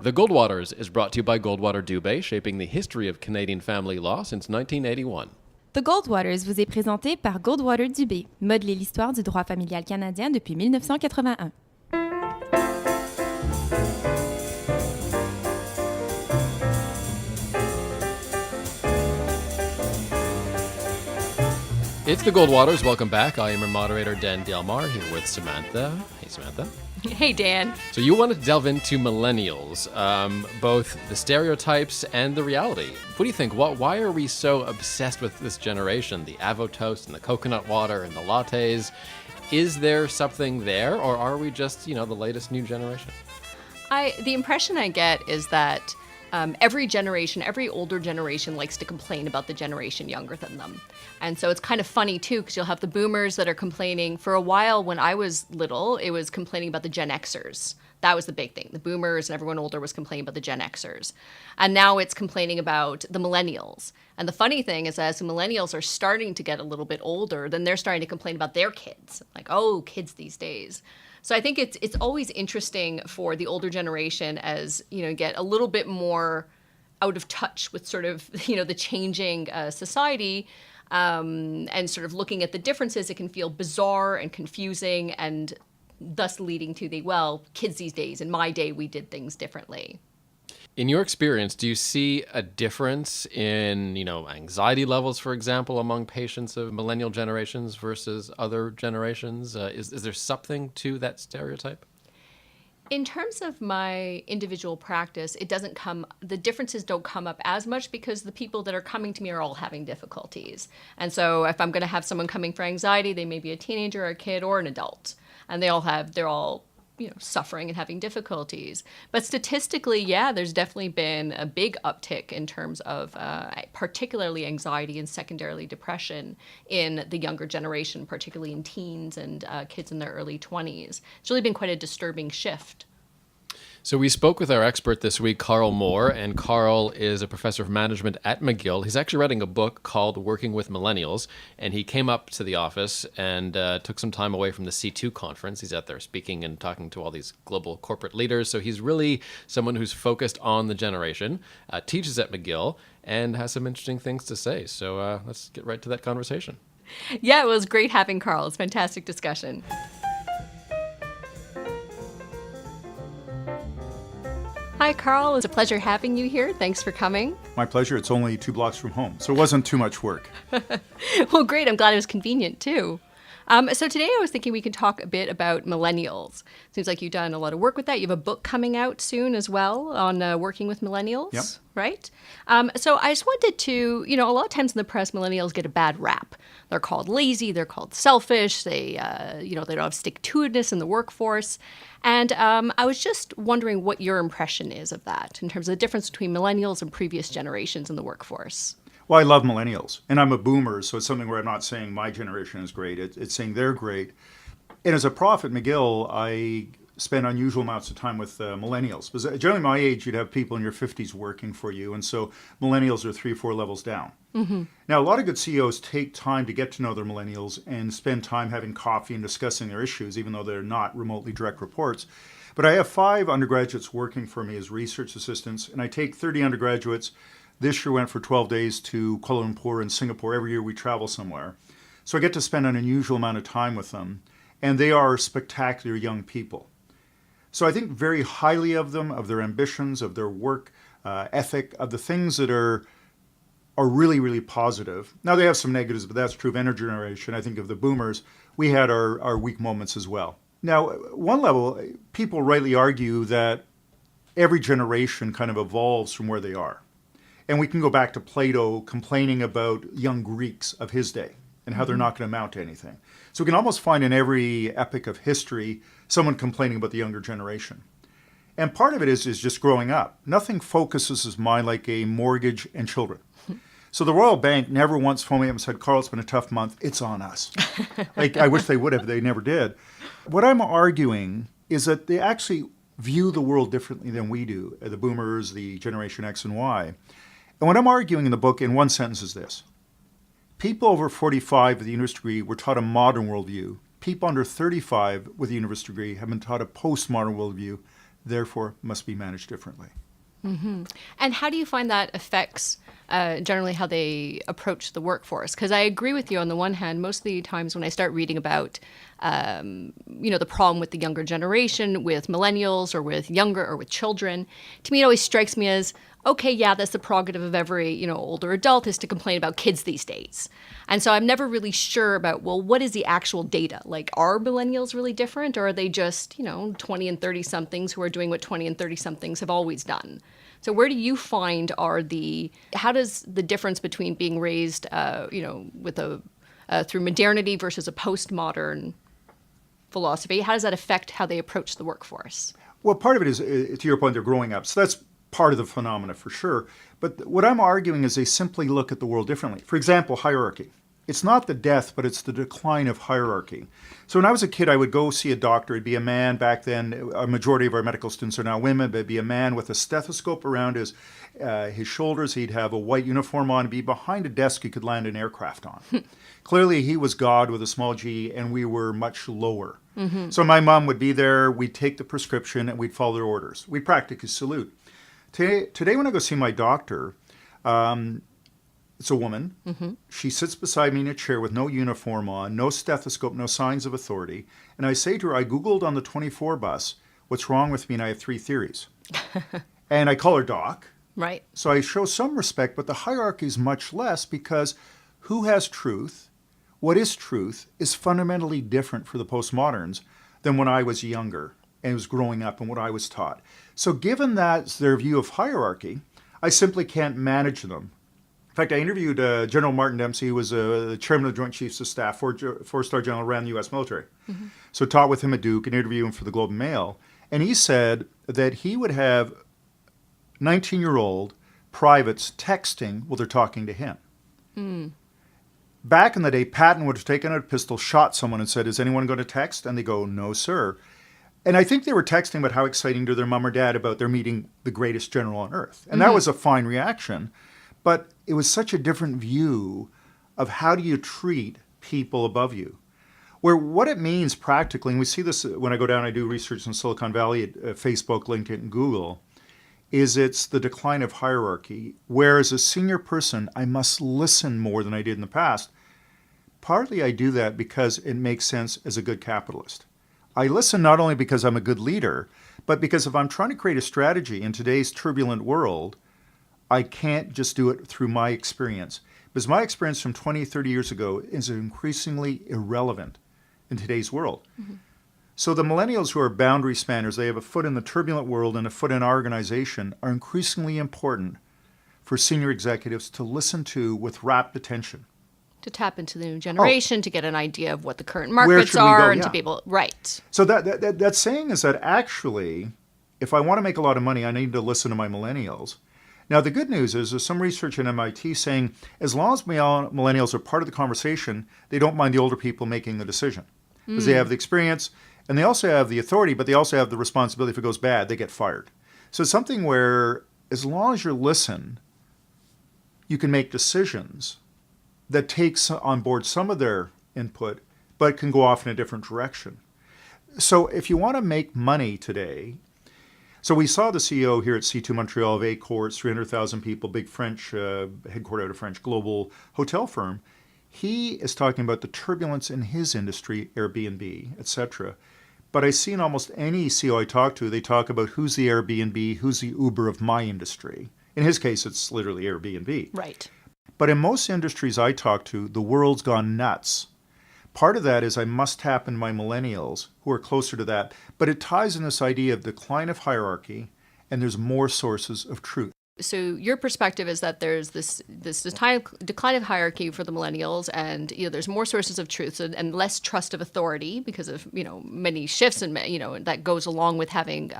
The Goldwaters is brought to you by Goldwater Dubé, shaping the history of Canadian family law since 1981. The Goldwaters vous est présenté par Goldwater Dubé, modeler l'histoire du droit familial canadien depuis 1981. It's the Goldwaters. Welcome back. I am your moderator, Dan Delmar, here with Samantha. Hey, Samantha. Hey, Dan. So you want to delve into millennials, both the stereotypes and the reality. What do you think? Why are we so obsessed with this generation? The avo toast and the coconut water and the lattes. Is there something there, or are we just, the latest new generation? The impression I get is that every generation, every older generation likes to complain about the generation younger than them. And so it's kind of funny, too, because you'll have the boomers that are complaining. For a while, when I was little, it was complaining about the Gen Xers. That was the big thing. The boomers and everyone older was complaining about the Gen Xers. And now it's complaining about the millennials. And the funny thing is, as the millennials are starting to get a little bit older, then they're starting to complain about their kids. Like, oh, kids these days. So I think it's always interesting for the older generation as, get a little bit more out of touch with sort of, the changing society and sort of looking at the differences. It can feel bizarre and confusing and thus leading to kids these days. In my day, we did things differently. In your experience, do you see a difference in, anxiety levels, for example, among patients of millennial generations versus other generations? Is there something to that stereotype? In terms of my individual practice, the differences don't come up as much because the people that are coming to me are all having difficulties. And so if I'm going to have someone coming for anxiety, they may be a teenager, a kid, or an adult. And they're all suffering and having difficulties. But statistically, there's definitely been a big uptick in terms of particularly anxiety and secondarily depression in the younger generation, particularly in teens and kids in their early 20s. It's really been quite a disturbing shift. So we spoke with our expert this week, Karl Moore, and Karl is a professor of management at McGill. He's actually writing a book called Working with Millennials, and he came up to the office and took some time away from the C2 conference. He's out there speaking and talking to all these global corporate leaders, so he's really someone who's focused on the generation, teaches at McGill, and has some interesting things to say. So let's get right to that conversation. Yeah, it was great having Karl. It's a fantastic discussion. Hi, Karl. It's a pleasure having you here. Thanks for coming. My pleasure. It's only 2 blocks from home, so it wasn't too much work. Well, great. I'm glad it was convenient, too. So today I was thinking we could talk a bit about millennials. Seems like you've done a lot of work with that. You have a book coming out soon as well on working with millennials, Yep. Right? So I just wanted to, a lot of times in the press, millennials get a bad rap. They're called lazy. They're called selfish. They, they don't have stick-to-itiveness in the workforce. And I was just wondering what your impression is of that in terms of the difference between millennials and previous generations in the workforce. Well, I love millennials, and I'm a boomer, so it's something where I'm not saying my generation is great. It's saying they're great. And as a prof at McGill, I spend unusual amounts of time with millennials. Because generally my age, you'd have people in your 50s working for you, and so millennials are 3-4 levels down. Mm-hmm. Now, a lot of good CEOs take time to get to know their millennials and spend time having coffee and discussing their issues, even though they're not remotely direct reports. But I have 5 undergraduates working for me as research assistants, and I take 30 undergraduates. This year went for 12 days to Kuala Lumpur and Singapore. Every year we travel somewhere. So I get to spend an unusual amount of time with them, and they are spectacular young people. So I think very highly of them, of their ambitions, of their work ethic, of the things that are really, really positive. Now, they have some negatives, but that's true of any generation. I think of the boomers, we had our weak moments as well. Now, one level, people rightly argue that every generation kind of evolves from where they are. And we can go back to Plato complaining about young Greeks of his day and how they're not going to amount to anything. So we can almost find in every epic of history someone complaining about the younger generation. And part of it is just growing up. Nothing focuses his mind like a mortgage and children. So the Royal Bank never once phoned me up and said, Karl, it's been a tough month. It's on us. I wish they would have. They never did. What I'm arguing is that they actually view the world differently than we do, the boomers, the Generation X and Y. And what I'm arguing in the book in one sentence is this. People over 45 with a university degree were taught a modern worldview. People under 35 with a university degree have been taught a postmodern worldview. therefore must be managed differently. And how do you find that affects generally how they approach the workforce? Because I agree with you on the one hand, most of the times when I start reading about, the problem with the younger generation, with millennials or with younger or with children, to me it always strikes me as, okay, yeah, that's the prerogative of every, older adult is to complain about kids these days. And so I'm never really sure about, well, what is the actual data? Like, are millennials really different, or are they just, 20 and 30 somethings who are doing what 20 and 30 somethings have always done? So where do you find how does the difference between being raised, through modernity versus a postmodern philosophy, how does that affect how they approach the workforce? Well, part of it is, to your point, they're growing up. So that's part of the phenomena for sure. But what I'm arguing is they simply look at the world differently. For example, hierarchy. It's not the death, but it's the decline of hierarchy. So when I was a kid, I would go see a doctor. It'd be a man back then. A majority of our medical students are now women, but it'd be a man with a stethoscope around his shoulders. He'd have a white uniform on, be behind a desk he could land an aircraft on. Clearly, he was God with a small g, and we were much lower. Mm-hmm. So my mom would be there. We'd take the prescription, and we'd follow their orders. We'd practically salute. Today, when I go see my doctor, it's a woman. Mm-hmm. She sits beside me in a chair with no uniform on, no stethoscope, no signs of authority. And I say to her, I Googled on the 24 bus, what's wrong with me, and I have 3 theories. And I call her doc. Right. So I show some respect, but the hierarchy is much less because who has truth, what is truth, is fundamentally different for the postmoderns than when I was younger and was growing up and what I was taught. So given that's their view of hierarchy, I simply can't manage them. In fact, I interviewed General Martin Dempsey, who was the chairman of the Joint Chiefs of Staff, four-star general, ran the U.S. military. Mm-hmm. So taught with him at Duke and interviewed him for the Globe and Mail. And he said that he would have 19-year-old privates texting while they're talking to him. Mm. Back in the day, Patton would have taken out a pistol, shot someone and said, is anyone going to text? And they go, no, sir. And I think they were texting about how exciting to their mom or dad about their meeting the greatest general on earth. And that was a fine reaction. But it was such a different view of how do you treat people above you. Where what it means practically, and we see this when I go down, I do research in Silicon Valley at Facebook, LinkedIn, and Google, is it's the decline of hierarchy. Where as a senior person, I must listen more than I did in the past. Partly I do that because it makes sense as a good capitalist. I listen not only because I'm a good leader, but because if I'm trying to create a strategy in today's turbulent world, I can't just do it through my experience. Because my experience from 20, 30 years ago is increasingly irrelevant in today's world. Mm-hmm. So the millennials who are boundary spanners, they have a foot in the turbulent world and a foot in our organization, are increasingly important for senior executives to listen to with rapt attention. To tap into the new generation, to get an idea of what the current markets are, and to be able, right. So that saying is that actually, if I want to make a lot of money, I need to listen to my millennials. Now, the good news is there's some research at MIT saying as long as millennials are part of the conversation, they don't mind the older people making the decision. Because they have the experience, and they also have the authority, but they also have the responsibility. If it goes bad, they get fired. So it's something where as long as you listen, you can make decisions that takes on board some of their input, but can go off in a different direction. So if you want to make money today, so we saw the CEO here at C2 Montreal of Accor, it's 300,000 people, big French, headquartered out of French global hotel firm. He is talking about the turbulence in his industry, Airbnb, etc. But I see in almost any CEO I talk to, they talk about who's the Airbnb, who's the Uber of my industry. In his case, it's literally Airbnb. Right. But in most industries I talk to, the world's gone nuts. Part of that is I must tap into my millennials who are closer to that. But it ties in this idea of decline of hierarchy, and there's more sources of truth. So your perspective is that there's this decline of hierarchy for the millennials, and there's more sources of truth and less trust of authority because of many shifts, and that goes along with having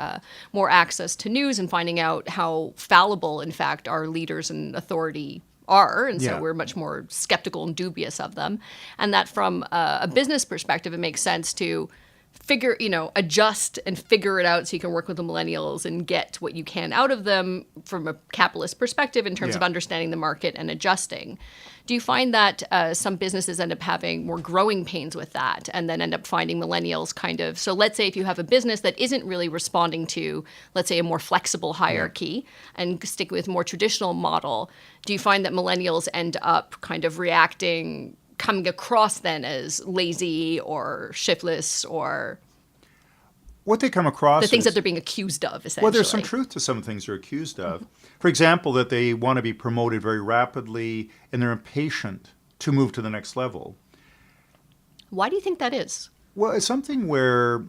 more access to news and finding out how fallible, in fact, our leaders and authority are, and so we're much more skeptical and dubious of them. And that from a business perspective, it makes sense to adjust and figure it out so you can work with the millennials and get what you can out of them from a capitalist perspective in terms of understanding the market and adjusting. Do you find that some businesses end up having more growing pains with that and then end up finding millennials so let's say if you have a business that isn't really responding to, let's say, a more flexible hierarchy and stick with a more traditional model, do you find that millennials end up kind of coming across then as lazy or shiftless or what they come across the things that they're being accused of, essentially? Well, there's some truth to some things they're accused of. For example, that they want to be promoted very rapidly and they're impatient to move to the next level. Why do you think that is? Well, it's something where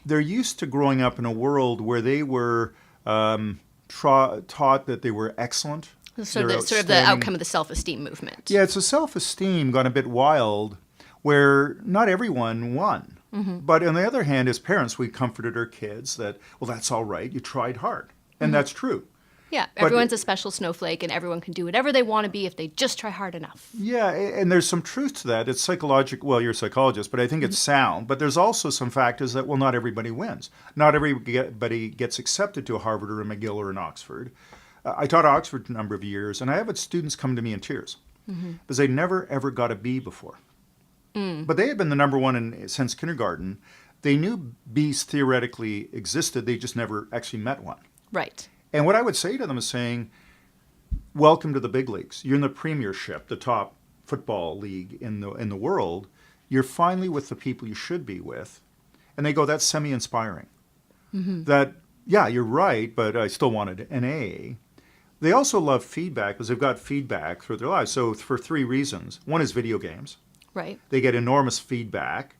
they're used to growing up in a world where they were taught that they were excellent. So sort of the outcome of the self-esteem movement. Yeah, it's a self-esteem gone a bit wild where not everyone won. But on the other hand, as parents, we comforted our kids that, well, that's all right. You tried hard. And that's true. Yeah, everyone's a special snowflake and everyone can do whatever they want to be if they just try hard enough. Yeah, and there's some truth to that. It's psychological. Well, you're a psychologist, but I think it's sound. But there's also some factors that, well, not everybody wins. Not everybody gets accepted to a Harvard or a McGill or an Oxford. I taught Oxford a number of years, and I have had students come to me in tears because they never, ever got a B before. But they had been the number one since kindergarten. They knew Bs theoretically existed. They just never actually met one. Right. And what I would say to them is saying, welcome to the big leagues. You're in the premiership, the top football league in the world. You're finally with the people you should be with. And they go, that's semi-inspiring. That, yeah, you're right, but I still wanted an A. They also love feedback because they've got feedback through their lives. So for 3 reasons. One is video games. Right. They get enormous feedback.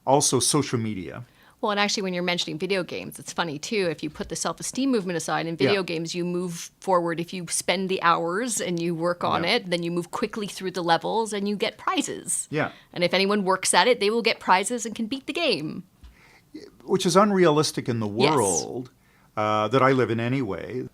Also social media. Well, and actually when you're mentioning video games, it's funny too, if you put the self-esteem movement aside, in video games you move forward. If you spend the hours and you work on it, then you move quickly through the levels and you get prizes. Yeah. And if anyone works at it, they will get prizes and can beat the game. Which is unrealistic in the world that I live in anyway.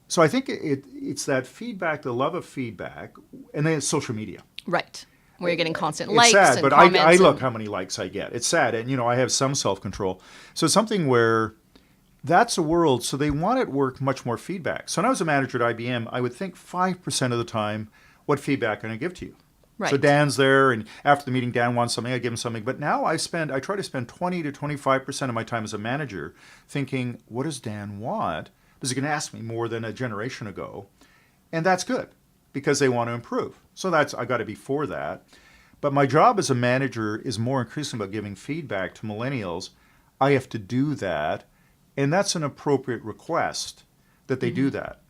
So I think it's that feedback, the love of feedback, and then it's social media. Right. Where you're getting constant it's likes sad, and but comments. I look how many likes I get. It's sad, and I have some self-control. So it's something where that's a world, so they want at work much more feedback. So when I was a manager at IBM, I would think 5% of the time, what feedback can I give to you? Right. So Dan's there, and after the meeting, Dan wants something, I give him something. But now I try to spend 20 to 25% of my time as a manager thinking, what does Dan want? Because he can ask me more than a generation ago. And that's good, because they want to improve. So I got to be for that. But my job as a manager is more increasingly about giving feedback to millennials. I have to do that. And that's an appropriate request that they do that.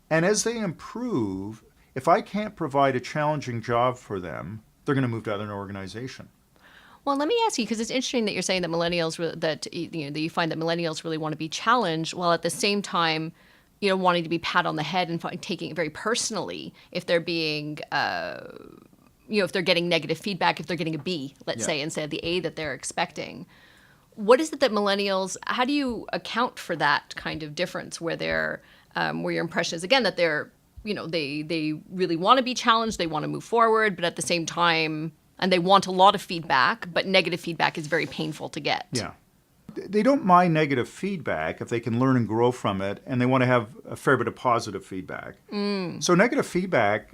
And as they improve, if I can't provide a challenging job for them, they're going to move to another organization. Well, let me ask you, because it's interesting that you're saying that millennials, that you find that millennials really want to be challenged, while at the same time, wanting to be pat on the head and taking it very personally if they're being, if they're getting negative feedback, if they're getting a B, let's say, instead of the A that they're expecting. What is it that millennials? How do you account for that kind of difference, where where your impression is again that they're, they really want to be challenged, they want to move forward, but at the same time. And they want a lot of feedback, but negative feedback is very painful to get. Yeah. They don't mind negative feedback if they can learn and grow from it, and they want to have a fair bit of positive feedback. So negative feedback,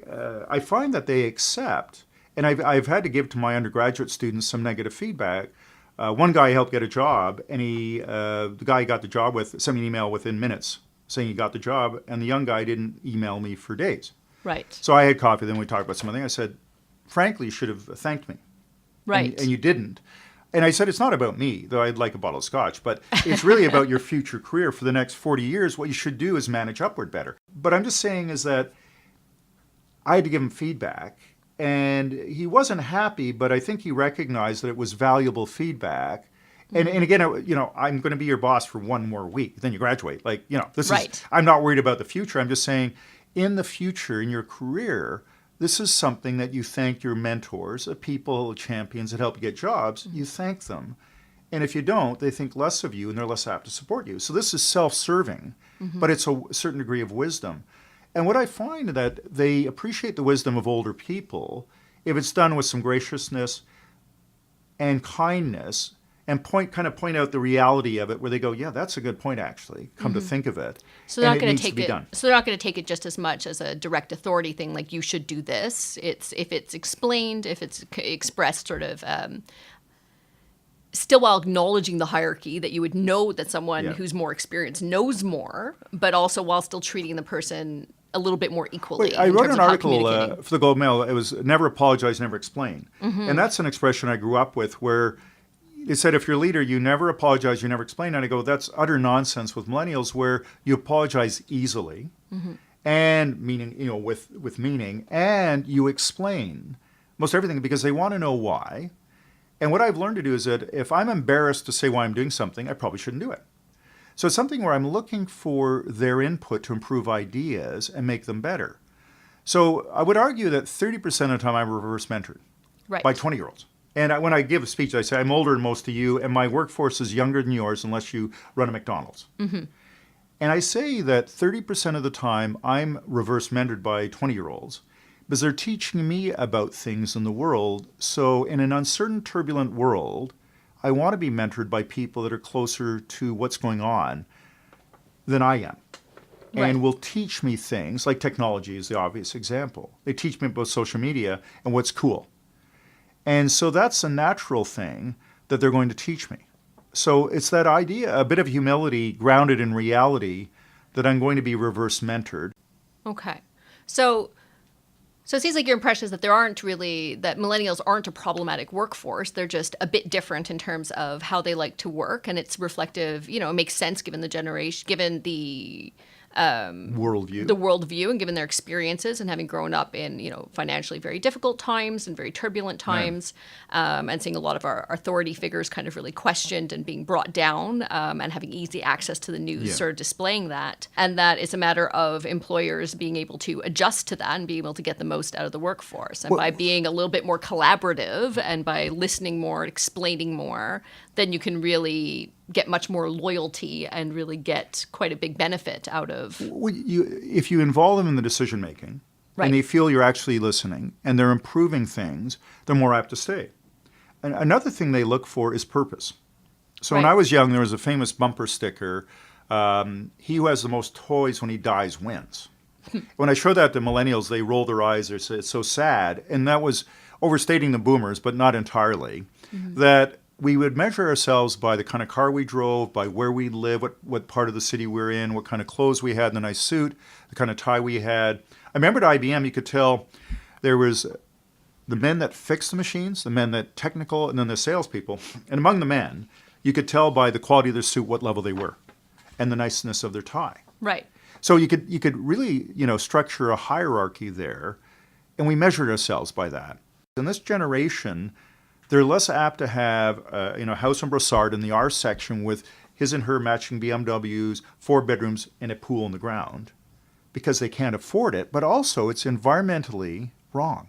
I find that they accept, and I've had to give to my undergraduate students some negative feedback. One guy helped get a job, and the guy he got the job with sent me an email within minutes saying he got the job, and the young guy didn't email me for days. Right. So I had coffee, then we talked about something. I said, frankly, you should have thanked me. Right. And you didn't. And I said, it's not about me, though I'd like a bottle of scotch, but it's really about your future career for the next 40 years. What you should do is manage upward better. But I'm just saying is that I had to give him feedback, and he wasn't happy, but I think he recognized that it was valuable feedback. And again, I'm going to be your boss for 1 more week, then you graduate. This is, I'm not worried about the future. I'm just saying, in the future, in your career, this is something that you thank your mentors, the people, champions that help you get jobs. You thank them. And if you don't, they think less of you and they're less apt to support you. So this is self-serving, but it's a certain degree of wisdom. And what I find that they appreciate the wisdom of older people if it's done with some graciousness and kindness. and point out the reality of it, where they go, yeah, that's a good point, actually, come to think of it. So they're And not going needs to take be it. done. So they're not going to take it just as much as a direct authority thing, like you should do this. It's if it's explained, if it's expressed, sort of. Still while acknowledging the hierarchy, that you would know that someone Yeah. who's more experienced knows more, but also while still treating the person a little bit more equally. I in wrote terms an of how article communicating. for the Globe Mail. It was never apologize, never explain. And that's an expression I grew up with, where it said, if you're a leader, you never apologize, you never explain. And I go, that's utter nonsense with millennials, where you apologize easily and meaning, with meaning, and you explain most everything because they want to know why. And what I've learned to do is that if I'm embarrassed to say why I'm doing something, I probably shouldn't do it. So it's something where I'm looking for their input to improve ideas and make them better. So I would argue that 30% of the time I'm reverse mentored Right. by 20-year-olds. And when I give a speech, I say, I'm older than most of you, and my workforce is younger than yours unless you run a McDonald's. And I say that 30% of the time I'm reverse mentored by 20-year-olds because they're teaching me about things in the world. So in an uncertain, turbulent world, I want to be mentored by people that are closer to what's going on than I am. Right. And will teach me things, like technology is the obvious example. They teach me about social media and what's cool. And so that's a natural thing that they're going to teach me. So it's that idea, a bit of humility grounded in reality, that I'm going to be reverse mentored. Okay. So it seems like your impression is that that millennials aren't a problematic workforce. They're just a bit different in terms of how they like to work, and it's reflective, it makes sense given the generation, given the worldview and given their experiences and having grown up in, financially very difficult times and very turbulent times, and seeing a lot of our authority figures kind of really questioned and being brought down, and having easy access to the news, sort of displaying that. And that it's a matter of employers being able to adjust to that and be able to get the most out of the workforce. And by being a little bit more collaborative and by listening more, explaining more, then you can really get much more loyalty and really get quite a big benefit out of. If you involve them in the decision making, Right. and they feel you're actually listening and they're improving things, they're more apt to stay. And another thing they look for is purpose. So when Right. I was young, there was a famous bumper sticker, he who has the most toys when he dies wins. When I show that to millennials, they roll their eyes, they say it's so sad. And that was overstating the boomers, but not entirely, that we would measure ourselves by the kind of car we drove, by where we live, what part of the city we're in, what kind of clothes we had, the nice suit, the kind of tie we had. I remember at IBM, you could tell there was the men that fixed the machines, the men that technical, and then the salespeople. And among the men, you could tell by the quality of their suit what level they were and the niceness of their tie. Right. So you could really, structure a hierarchy there, and we measured ourselves by that. In this generation, they're less apt to have a house in Brossard in the R section with his and her matching BMWs, 4 bedrooms, and a pool in the ground because they can't afford it. But also, it's environmentally wrong,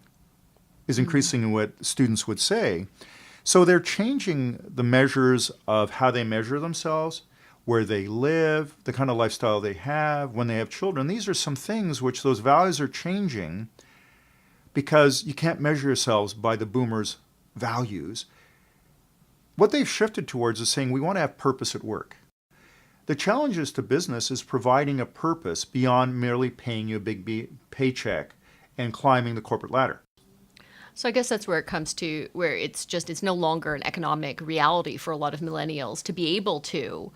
is increasingly what students would say. So they're changing the measures of how they measure themselves, where they live, the kind of lifestyle they have, when they have children. These are some things which those values are changing because you can't measure yourselves by the boomers' values. What they've shifted towards is saying we want to have purpose at work. The challenges to business is providing a purpose beyond merely paying you a big paycheck and climbing the corporate ladder. So I guess that's where it comes to where it's no longer an economic reality for a lot of millennials to be able to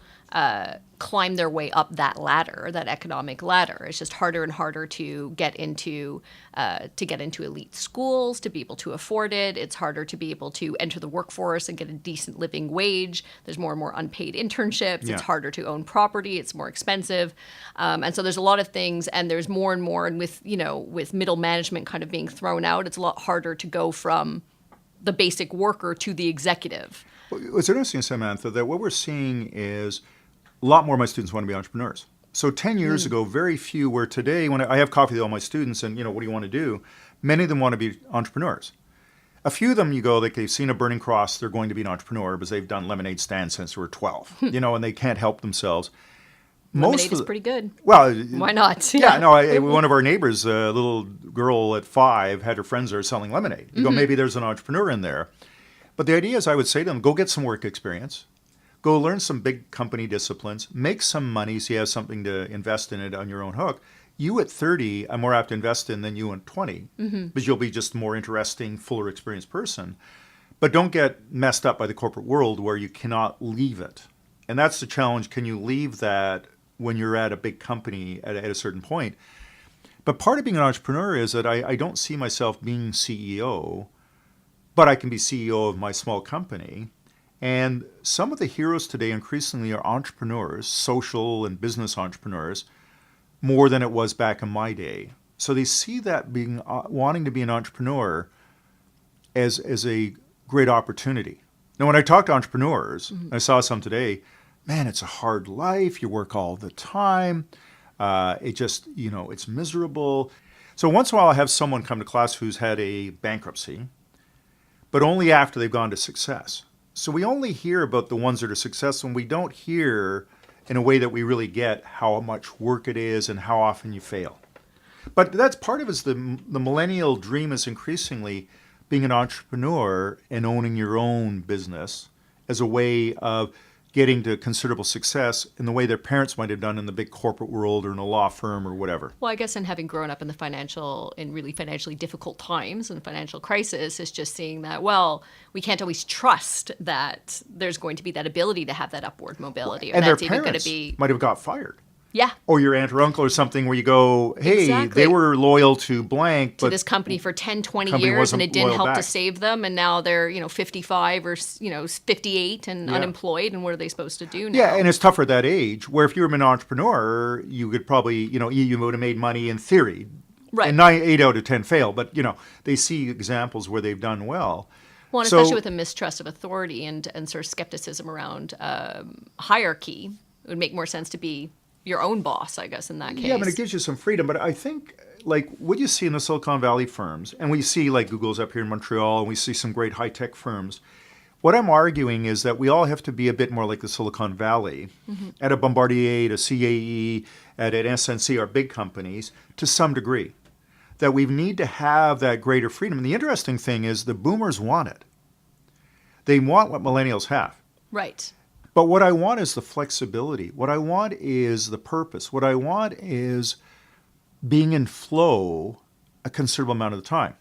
climb their way up that ladder, that economic ladder. It's just harder and harder to get into elite schools, to be able to afford it. It's harder to be able to enter the workforce and get a decent living wage. There's more and more unpaid internships. Yeah. It's harder to own property. It's more expensive. And so there's a lot of things, and there's more and more, and with middle management kind of being thrown out, it's a lot harder to go from the basic worker to the executive. It's interesting, Samantha, that what we're seeing is a lot more of my students want to be entrepreneurs. So 10 years ago, very few were. Today, when I have coffee with all my students and, what do you want to do? Many of them want to be entrepreneurs. A few of them, you go, like they've seen a burning cross, they're going to be an entrepreneur because they've done lemonade stands since they were 12, and they can't help themselves. Lemonade is pretty good. Well, Why not? Yeah, no, one of our neighbors, a little girl at 5, had her friends there selling lemonade. You go, maybe there's an entrepreneur in there. But the idea is I would say to them, go get some work experience. Go learn some big company disciplines. Make some money so you have something to invest in it on your own hook. You at 30, I'm more apt to invest in than you at 20 because you'll be just a more interesting, fuller experienced person. But don't get messed up by the corporate world where you cannot leave it. And that's the challenge. Can you leave that when you're at a big company at a certain point? But part of being an entrepreneur is that I don't see myself being CEO, but I can be CEO of my small company. And some of the heroes today increasingly are entrepreneurs, social and business entrepreneurs, more than it was back in my day. So they see that being wanting to be an entrepreneur as a great opportunity. Now, when I talk to entrepreneurs, I saw some today, man, it's a hard life. You work all the time. It just, it's miserable. So once in a while, I have someone come to class who's had a bankruptcy, but only after they've gone to success. So we only hear about the ones that are successful, and we don't hear in a way that we really get how much work it is and how often you fail. But that's part of it is the millennial dream is increasingly being an entrepreneur and owning your own business as a way of getting to considerable success in the way their parents might have done in the big corporate world or in a law firm or whatever. Well, I guess in having grown up in really financially difficult times and financial crisis is just seeing that, well, we can't always trust that there's going to be that ability to have that upward mobility. Or And their that's even going parents to be, might have got fired. yeah, Or your aunt or uncle or something where you go, hey, Exactly. they were loyal to blank, to but this company for 10, 20 company years wasn't and it didn't loyal help to back. save them. And now they're, 55 or, 58 and unemployed. And what are they supposed to do now? yeah, and it's tougher at that age, where if you were an entrepreneur, you could probably, you would have made money in theory. Right. And 8 out of 10 fail, but, they see examples where they've done well. Well, and So- especially with a mistrust of authority and sort of skepticism around hierarchy, it would make more sense to be your own boss, I guess, in that case. Yeah, but it gives you some freedom. But I think, what you see in the Silicon Valley firms, and we see, Google's up here in Montreal, and we see some great high-tech firms. What I'm arguing is that we all have to be a bit more like the Silicon Valley, at a Bombardier, at a CAE, at an SNC, our big companies, to some degree. That we need to have that greater freedom. And the interesting thing is the boomers want it. They want what millennials have. Right. But what I want is the flexibility. What I want is the purpose. What I want is being in flow a considerable amount of the time.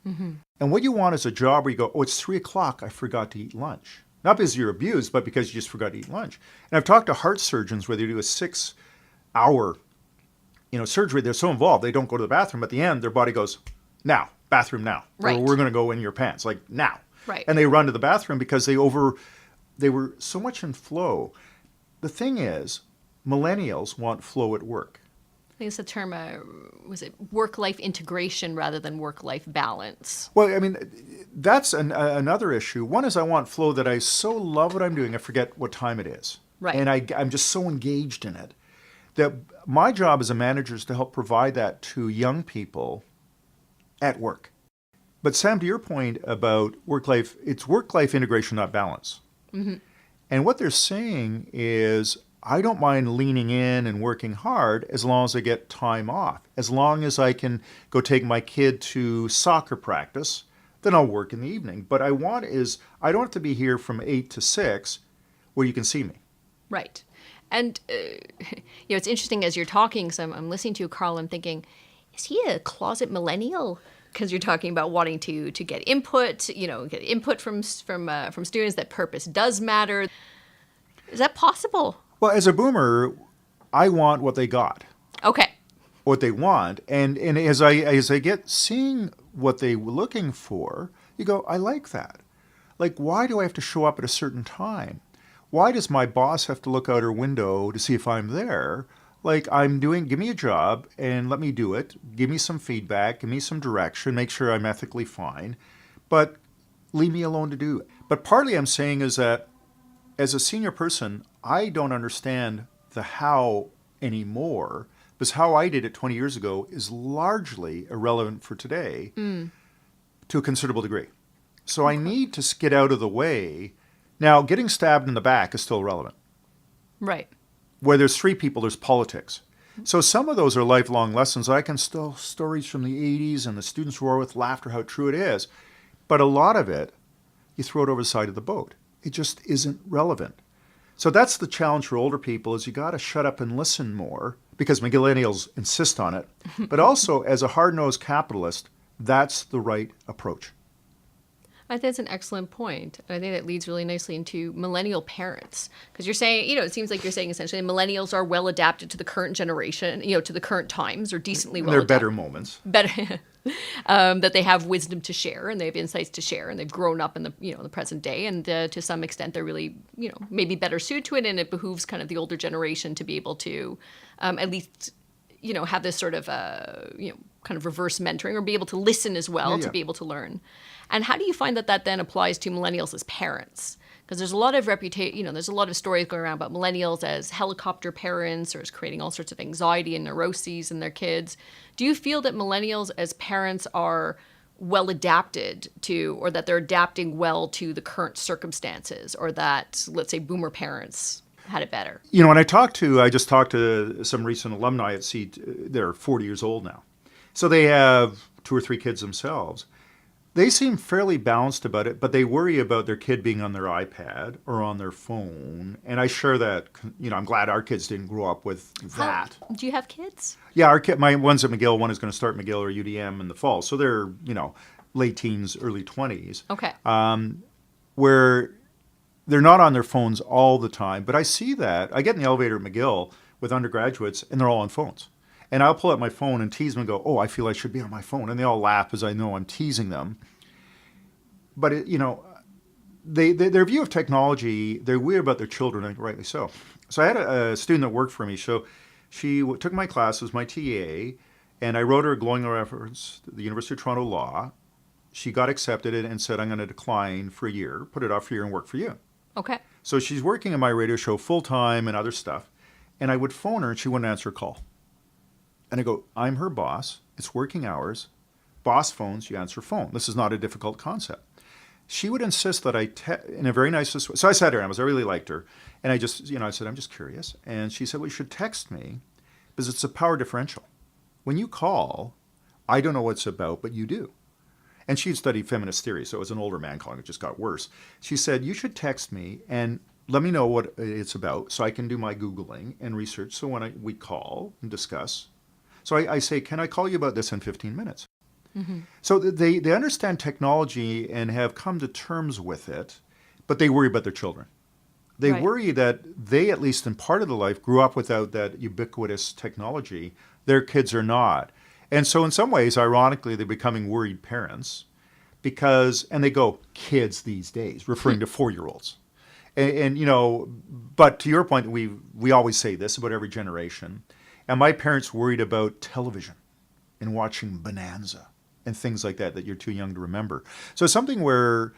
And what you want is a job where you go, oh, it's 3 o'clock, I forgot to eat lunch. Not because you're abused, but because you just forgot to eat lunch. And I've talked to heart surgeons where they do a 6-hour, surgery. They're so involved, they don't go to the bathroom. At the end, their body goes, now, bathroom now. Right. Or we're going to go in your pants, now. Right. And they run to the bathroom because they were so much in flow. The thing is, millennials want flow at work. I think it's the term, was it work-life integration rather than work-life balance? Well, I mean, that's another issue. One is I want flow that I so love what I'm doing, I forget what time it is. Right. And I'm just so engaged in it that my job as a manager is to help provide that to young people at work. But Sam, to your point about work-life, it's work-life integration, not balance. And what they're saying is, I don't mind leaning in and working hard as long as I get time off. As long as I can go take my kid to soccer practice, then I'll work in the evening. But I don't have to be here from 8 to 6 where you can see me. Right. And, it's interesting as you're talking, so I'm listening to you, Karl, I'm thinking, is he a closet millennial? Because you're talking about wanting to get input, get input from students, that purpose does matter. Is that possible? Well, as a boomer, I want what they got. Okay. What they want. And as I get seeing what they were looking for, you go, I like that. Why do I have to show up at a certain time? Why does my boss have to look out her window to see if I'm there? Give me a job and let me do it. Give me some feedback, give me some direction, make sure I'm ethically fine, but leave me alone to do it. But partly I'm saying is that as a senior person, I don't understand the how anymore, because how I did it 20 years ago is largely irrelevant for today to a considerable degree. So I need to get out of the way. Now, getting stabbed in the back is still relevant. Right. Where there's 3 people, there's politics. So some of those are lifelong lessons. I can still stories from the 80s and the students roar with laughter how true it is. But a lot of it, you throw it over the side of the boat. It just isn't relevant. So that's the challenge for older people is you got to shut up and listen more because millennials insist on it. But also, as a hard-nosed capitalist, that's the right approach. I think that's an excellent point. And I think that leads really nicely into millennial parents. Because you're saying, it seems like you're saying essentially millennials are well adapted to the current generation, to the current times, or decently well adapted. They're better moments. Better. That they have wisdom to share and they have insights to share and they've grown up in the, the present day. And to some extent, they're really, maybe better suited to it. And it behooves kind of the older generation to be able to at least, have this sort of, kind of reverse mentoring or be able to listen as well to be able to learn. And how do you find that then applies to millennials as parents? Because there's a lot of there's a lot of stories going around about millennials as helicopter parents or as creating all sorts of anxiety and neuroses in their kids. Do you feel that millennials as parents are well adapted to, or that they're adapting well to the current circumstances, or that, let's say, boomer parents had it better? When I just talked to some recent alumni at SEED, they're 40 years old now. So they have 2 or 3 kids themselves. They seem fairly balanced about it, but they worry about their kid being on their iPad or on their phone. And I share that, I'm glad our kids didn't grow up with that. Do you have kids? Yeah, my one's at McGill, one is going to start McGill or UDM in the fall. So they're, late teens, early 20s. Okay. Where they're not on their phones all the time. But I see that. I get in the elevator at McGill with undergraduates, and they're all on phones. And I'll pull out my phone and tease them and go, oh, I feel I should be on my phone. And they all laugh as I know I'm teasing them. But, their view of technology, they're weird about their children, and rightly so. So I had a student that worked for me. So she took my class, was my TA, and I wrote her a glowing reference to the University of Toronto Law. She got accepted and said, I'm going to decline for a year, put it off for a year and work for you. Okay. So she's working in my radio show full-time and other stuff. And I would phone her and she wouldn't answer a call. And I go, I'm her boss. It's working hours. Boss phones, you answer phone. This is not a difficult concept. She would insist that in a very nice way. So I said to her, I really liked her. And I just, I said, I'm just curious. And she said, well, you should text me because it's a power differential. When you call, I don't know what it's about, but you do. And she'd studied feminist theory, so it was an older man calling. It just got worse. She said, you should text me and let me know what it's about so I can do my Googling and research. So when we call and discuss, so I say, can I call you about this in 15 minutes? Mm-hmm. So they understand technology and have come to terms with it, but they worry about their children. They worry that they, at least in part of their life, grew up without that ubiquitous technology. Their kids are not. And so in some ways, ironically, they're becoming worried parents and they go, kids these days, referring to 4-year-olds. And but to your point, we always say this about every generation. And my parents worried about television and watching Bonanza and things like that you're too young to remember. So something where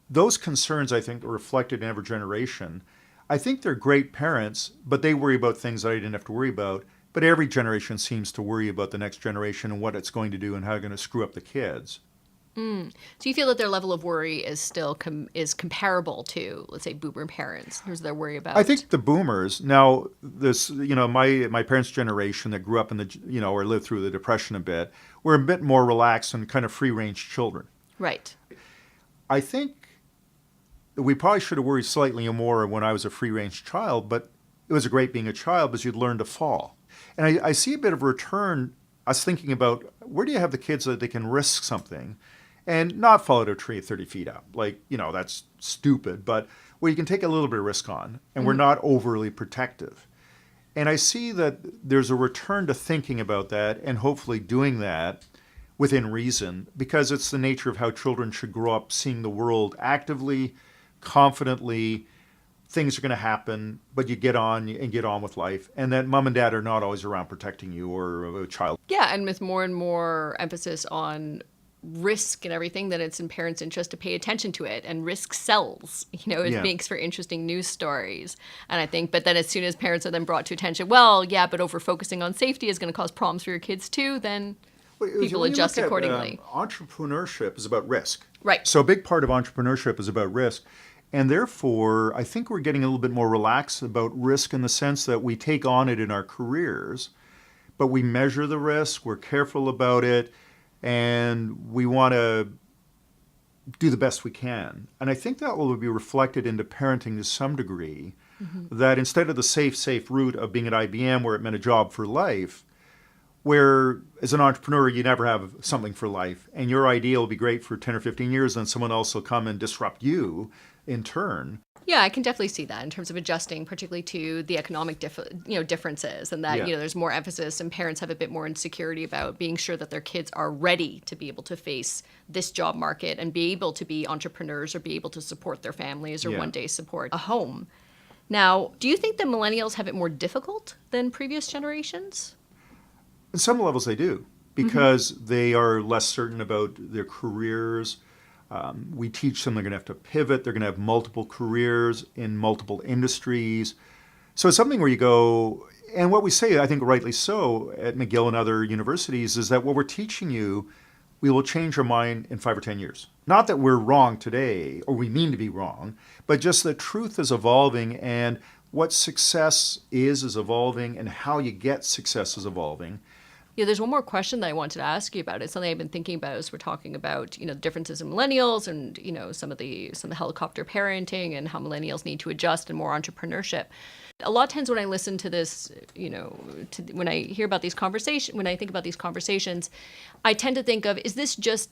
those concerns, I think, are reflected in every generation. I think they're great parents, but they worry about things that I didn't have to worry about. But every generation seems to worry about the next generation and what it's going to do and how it's going to screw up the kids. So you feel that their level of worry is still is comparable to, let's say, boomer parents? Who's their worry about? I think the boomers, now this, my parents' generation that grew up in the, or lived through the Depression a bit, were a bit more relaxed and kind of free-range children. Right. I think we probably should have worried slightly more when I was a free-range child, but it was great being a child because you'd learn to fall. And I see a bit of a return. I was thinking about where do you have the kids so that they can risk something and not fall out of a tree 30 feet up. Like, that's stupid, but where you can take a little bit of risk on and we're not overly protective. And I see that there's a return to thinking about that and hopefully doing that within reason because it's the nature of how children should grow up, seeing the world actively, confidently. Things are going to happen, but you get on with life. And that mom and dad are not always around protecting you or a child. Yeah, and with more and more emphasis on risk and everything, then it's in parents' interest to pay attention to it. And risk sells. It makes for interesting news stories. And I think, but then as soon as parents are then brought to attention, but over-focusing on safety is going to cause problems for your kids too, then people adjust accordingly. Entrepreneurship is about risk. Right. So a big part of entrepreneurship is about risk. And therefore, I think we're getting a little bit more relaxed about risk in the sense that we take on it in our careers, but we measure the risk, we're careful about it, and we want to do the best we can. And I think that will be reflected into parenting to some degree, that instead of the safe route of being at IBM where it meant a job for life, where as an entrepreneur you never have something for life, and your idea will be great for 10 or 15 years, and someone else will come and disrupt you in turn. Yeah, I can definitely see that in terms of adjusting, particularly to the economic differences, and that there's more emphasis, and parents have a bit more insecurity about being sure that their kids are ready to be able to face this job market and be able to be entrepreneurs or be able to support their families or one day support a home. Now, do you think that millennials have it more difficult than previous generations? On some levels they do, because they are less certain about their careers. We teach them they're going to have to pivot. They're going to have multiple careers in multiple industries. So it's something where you go, and what we say, I think rightly so, at McGill and other universities, is that what we're teaching you, we will change your mind in 5 or 10 years. Not that we're wrong today, or we mean to be wrong, but just that truth is evolving, and what success is evolving, and how you get success is evolving. Yeah, there's one more question that I wanted to ask you about. It's something I've been thinking about as we're talking about, the differences in millennials and, some of the helicopter parenting and how millennials need to adjust and more entrepreneurship. A lot of times when I listen to this, when I hear about these conversations, when I think about these conversations, I tend to think of, is this just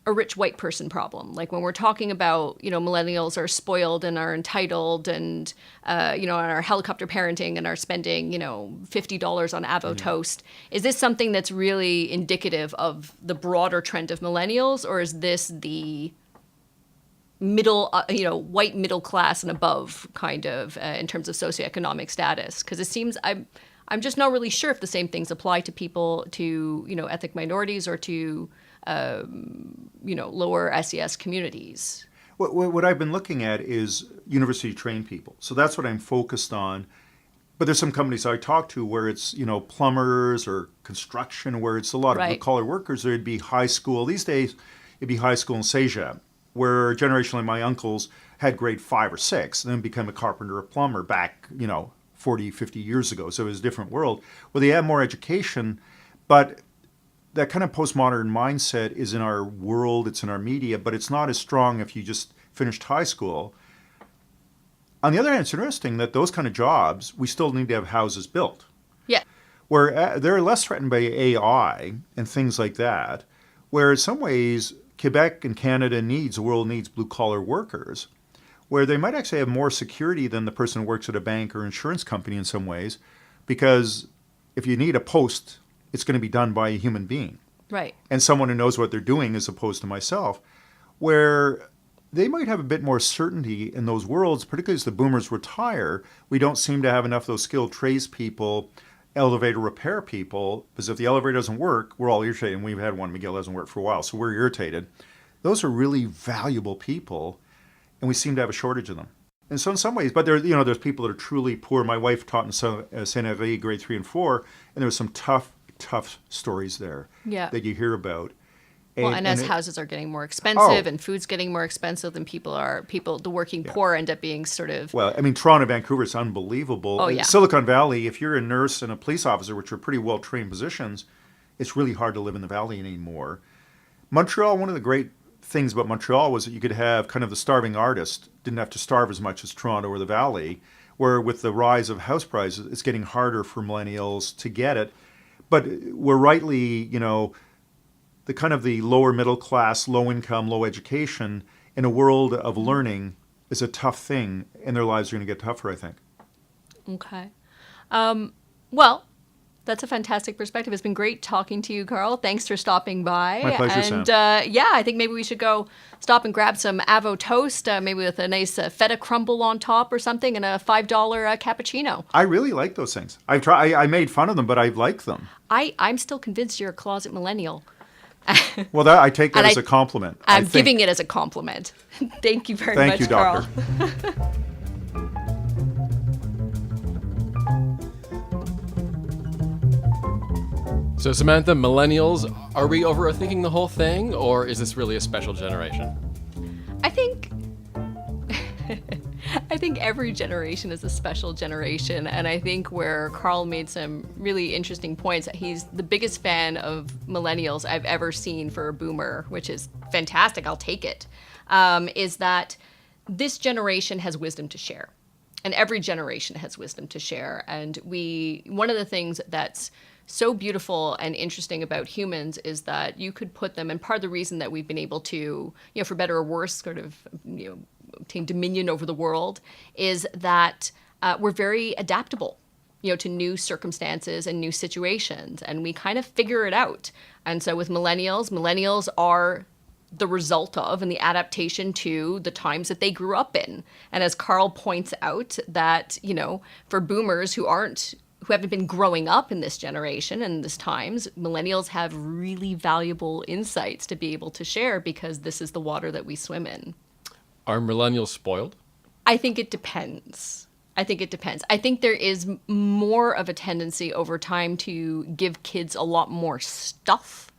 a rich white person problem? Like when we're talking about, millennials are spoiled and are entitled and, and are helicopter parenting and are spending, $50 on Avo toast. Is this something that's really indicative of the broader trend of millennials, or is this the middle, white middle class and above kind of in terms of socioeconomic status? Because it seems I'm just not really sure if the same things apply to people, to, ethnic minorities or to lower SES communities. What I've been looking at is university-trained people. So that's what I'm focused on. But there's some companies I talk to where it's, plumbers or construction, where it's a lot of blue-collar workers. There'd be high school. These days, it'd be high school in Cégep, where generationally my uncles had grade 5 or 6, and then became a carpenter or plumber back, 40, 50 years ago. So it was a different world. Well, they have more education, but that kind of postmodern mindset is in our world, it's in our media, but it's not as strong if you just finished high school. On the other hand, it's interesting that those kind of jobs, we still need to have houses built. Yeah. Where they're less threatened by AI and things like that, where in some ways Quebec and Canada the world needs blue-collar workers, where they might actually have more security than the person who works at a bank or insurance company in some ways, because if you need a post, it's going to be done by a human being. Right. And someone who knows what they're doing as opposed to myself, where they might have a bit more certainty in those worlds, particularly as the boomers retire. We don't seem to have enough of those skilled tradespeople, elevator repair people, because if the elevator doesn't work, we're all irritated, and we've had one, McGill hasn't worked for a while, so we're irritated. Those are really valuable people, and we seem to have a shortage of them. And so in some ways, but there's people that are truly poor. My wife taught in Saint-Henri, grade 3 and 4, and there was some tough stories there that you hear about. And as houses are getting more expensive and food's getting more expensive, then the working poor end up being sort of... Well, I mean, Toronto, Vancouver is unbelievable. Oh, yeah. Silicon Valley, if you're a nurse and a police officer, which are pretty well-trained positions, it's really hard to live in the valley anymore. Montreal, one of the great things about Montreal was that you could have kind of the starving artist, didn't have to starve as much as Toronto or the valley, where with the rise of house prices, it's getting harder for millennials to get it. But we're rightly, the kind of the lower middle class, low income, low education in a world of learning is a tough thing, and their lives are going to get tougher, I think. Okay. Well, that's a fantastic perspective. It's been great talking to you, Karl. Thanks for stopping by. My pleasure, and, Sam. I think maybe we should go stop and grab some Avo toast, maybe with a nice feta crumble on top or something, and a $5 cappuccino. I really like those things. I made fun of them, but I like them. I'm still convinced you're a closet millennial. Well, I take that as a compliment. I'm giving it as a compliment. Thank you very much, Karl. Thank you, Doctor. So Samantha, millennials, are we overthinking the whole thing, or is this really a special generation? I I think every generation is a special generation, and I think where Karl made some really interesting points, he's the biggest fan of millennials I've ever seen for a boomer, which is fantastic, I'll take it, is that this generation has wisdom to share. And every generation has wisdom to share. And one of the things that's so beautiful and interesting about humans is that you could put them, and part of the reason that we've been able to, for better or worse, sort of, obtain dominion over the world, is that we're very adaptable, to new circumstances and new situations, and we kind of figure it out. And so with millennials are the result of and the adaptation to the times that they grew up in. And as Karl points out, that, for boomers who haven't been growing up in this generation and this times, millennials have really valuable insights to be able to share because this is the water that we swim in. Are millennials spoiled? I think it depends. I think there is more of a tendency over time to give kids a lot more stuff,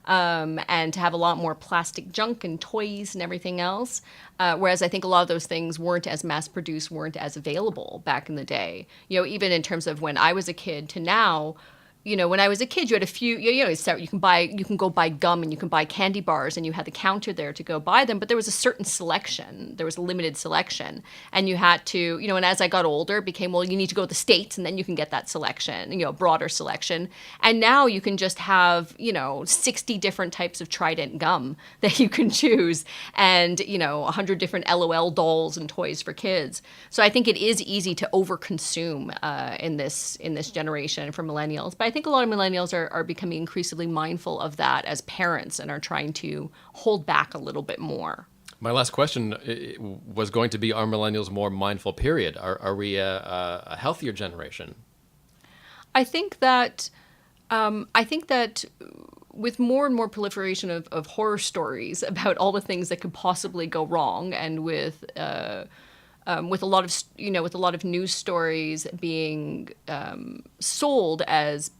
and to have a lot more plastic junk and toys and everything else. Whereas I think a lot of those things weren't as mass-produced, weren't as available back in the day. Even in terms of when I was a kid to now, when I was a kid, you had a few, you can go buy gum and you can buy candy bars and you had the counter there to go buy them, but there was a certain selection. There was a limited selection. And you had to, and as I got older, it became, well, you need to go to the States and then you can get that selection, broader selection. And now you can just have, 60 different types of Trident gum that you can choose and, 100 different LOL dolls and toys for kids. So I think it is easy to overconsume in this generation for millennials. But I think a lot of millennials are becoming increasingly mindful of that as parents and are trying to hold back a little bit more. My last question was going to be, are millennials more mindful, period? Are we a healthier generation? I think that with more and more proliferation of horror stories about all the things that could possibly go wrong, and with a lot of news stories being sold as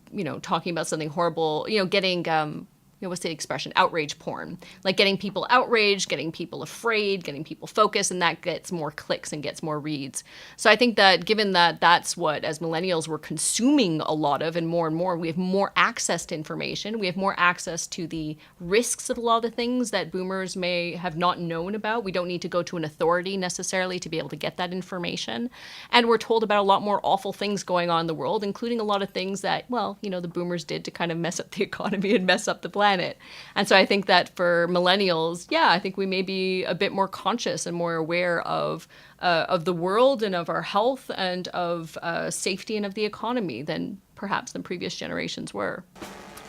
talking about something horrible, getting what's the expression? Outrage porn. Like getting people outraged, getting people afraid, getting people focused, and that gets more clicks and gets more reads. So I think that given that that's what, as millennials, we're consuming a lot of and more, we have more access to information. We have more access to the risks of a lot of the things that boomers may have not known about. We don't need to go to an authority necessarily to be able to get that information. And we're told about a lot more awful things going on in the world, including a lot of things that, the boomers did to kind of mess up the economy and mess up the planet. And so I think that for millennials, I think we may be a bit more conscious and more aware of the world and of our health and of safety and of the economy than previous generations were.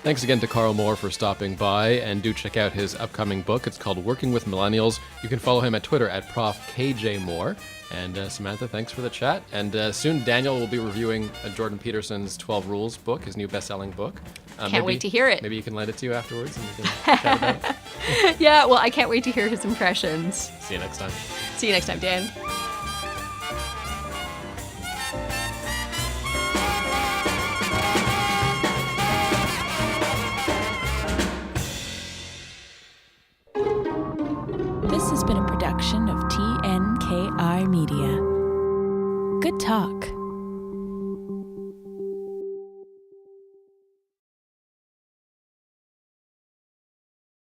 Thanks again to Karl Moore for stopping by, and do check out his upcoming book. It's called Working with Millennials. You can follow him at Twitter at Prof. KJ Moore. And Samantha, thanks for the chat. And soon Daniel will be reviewing Jordan Peterson's 12 Rules book, his new best-selling book. Can't wait to hear it. Maybe you can lend it to you afterwards and we can chat about it. Yeah, well, I can't wait to hear his impressions. See you next time. See you next time, Dan. This has been a production of TNKI Media. Good talk.